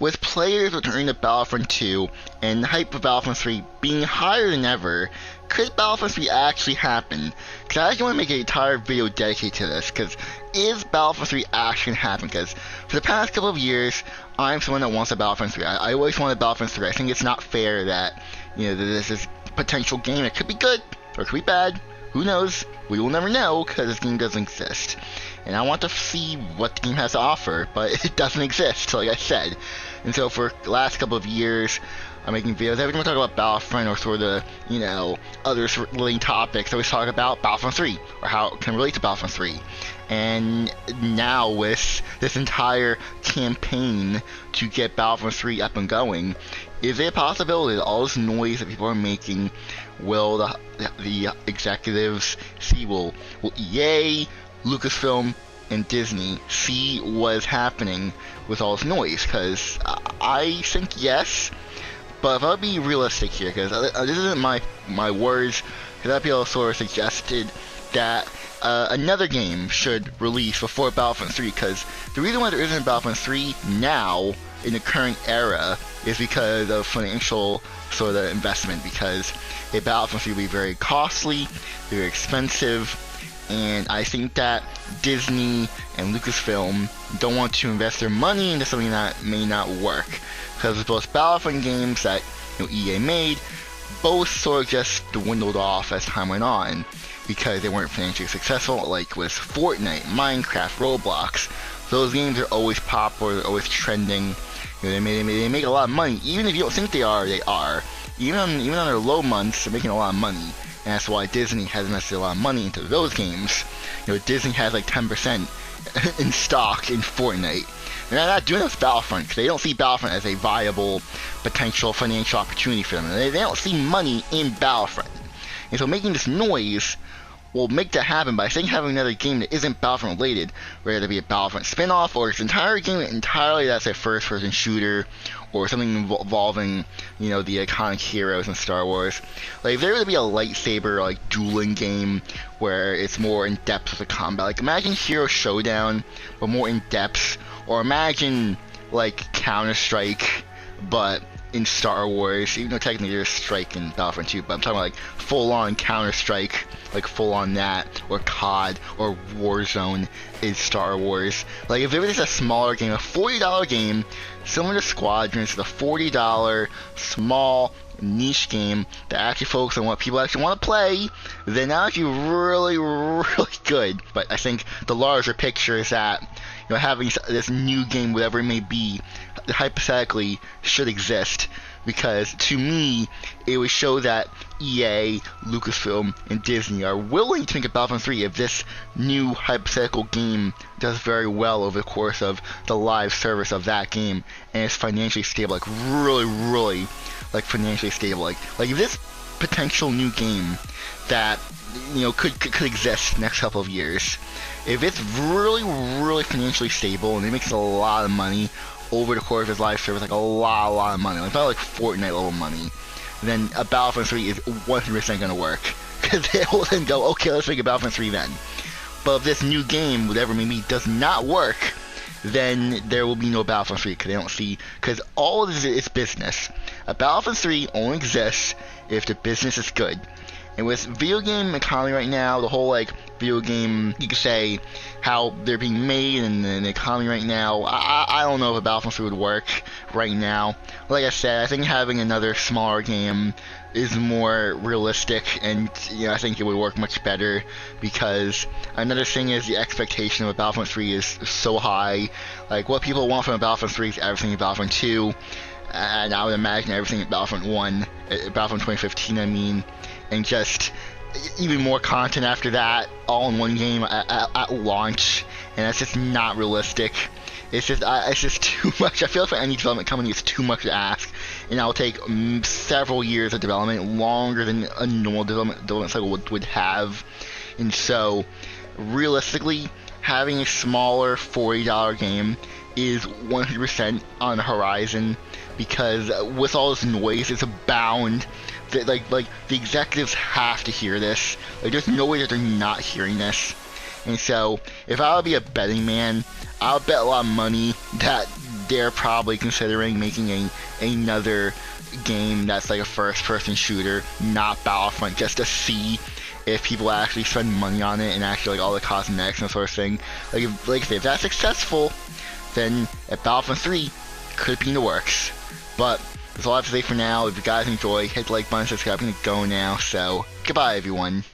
With players returning to Battlefront 2 and the hype of Battlefront 3 being higher than ever, could Battlefront 3 actually happen? Because I actually want to make an entire video dedicated to this, because is Battlefront 3 actually going to happen? Because for the past couple of years, I'm someone that wants a Battlefront 3. I always wanted Battlefront 3. I think it's not fair that, this is a potential game. It could be good, or it could be bad. Who knows? We will never know, because this game doesn't exist. And I want to see what the game has to offer, but it doesn't exist, like I said. And so for the last couple of years, I'm making videos every time I talk about Battlefront or sort of other related topics. I always talk about Battlefront 3, or how it can relate to Battlefront 3. And now with this entire campaign to get Battlefront 3 up and going, is it a possibility that all this noise that people are making, will the executives see, will EA, Lucasfilm, and Disney see what is happening with all this noise? Because I think yes, but if I'll be realistic here, because this isn't my words, because other people sort of suggested that another game should release before Battlefront 3, because the reason why there isn't Battlefront 3 now in the current era is because of financial sort of investment, because a Battlefront 3 will be very costly, very expensive, and I think that Disney and Lucasfilm don't want to invest their money into something that may not work, because with both Battlefront games that EA made, both sort of just dwindled off as time went on, because they weren't financially successful, like with Fortnite, Minecraft, Roblox. Those games are always popular, they're always trending. They make a lot of money. Even if you don't think they are, they are. Even on their low months, they're making a lot of money. And that's why Disney has invested a lot of money into those games. Disney has like 10% in stock in Fortnite. They're not doing this with Battlefront, because they don't see Battlefront as a viable potential financial opportunity for them. They don't see money in Battlefront. And so making this noise will make that happen, but I think having another game that isn't Battlefront related, whether it be a Battlefront spin-off or its entire game entirely that's a first-person shooter, or something involving, the iconic heroes in Star Wars. Like, if there were to be a lightsaber, dueling game where it's more in-depth with the combat, imagine Hero Showdown, but more in-depth, or imagine, Counter-Strike, but in Star Wars, even though technically there's Strike in Battlefront 2, but I'm talking about full-on Counter-Strike, full-on that, or COD, or Warzone in Star Wars. If there was just a smaller game, a $40 game, similar to Squadrons, the $40 small niche game that actually focuses on what people actually want to play, then that would be really, really good. But I think the larger picture is that having this new game, whatever it may be, hypothetically should exist, because to me it would show that EA, Lucasfilm, and Disney are willing to make a Battlefront 3 if this new hypothetical game does very well over the course of the live service of that game and is financially stable, really financially stable, if this potential new game that could exist next couple of years, if it's really financially stable and it makes a lot of money over the course of its live service, a lot of money, probably Fortnite level money, then a Battlefront 3 is 100% going to work, because they will then go, okay, let's make a Battlefront 3 then. But if this new game, whatever it may be, does not work, then there will be no Battlefront 3, because all of this is business. A Battlefront 3 only exists if the business is good. And with video game economy right now, the whole video game, you could say how they're being made and the economy right now, I don't know if a Battlefront 3 would work right now. Like I said, I think having another smaller game is more realistic, and I think it would work much better, because another thing is the expectation of a Battlefront 3 is so high. What people want from a Battlefront 3 is everything in Battlefront 2, and I would imagine everything in Battlefront 1, Battlefront 2015 I mean, and just even more content after that, all in one game at launch, and that's just not realistic. It's just too much. I feel like for any development company, it's too much to ask, and that'll take several years of development, longer than a normal development cycle would have. And so, realistically, having a smaller $40 game is 100% on the horizon, because with all this noise, it's bound that the executives have to hear this. There's no way that they're not hearing this. And so, if I would be a betting man, I would bet a lot of money that they're probably considering making another game that's like a first-person shooter, not Battlefront, just to see if people actually spend money on it and actually like all the cosmetics and that sort of thing. Like if that's successful, then if Battlefront 3 could be in the works. But that's all I have to say for now. If you guys enjoy, hit the like button, subscribe, I'm gonna go now. So goodbye, everyone.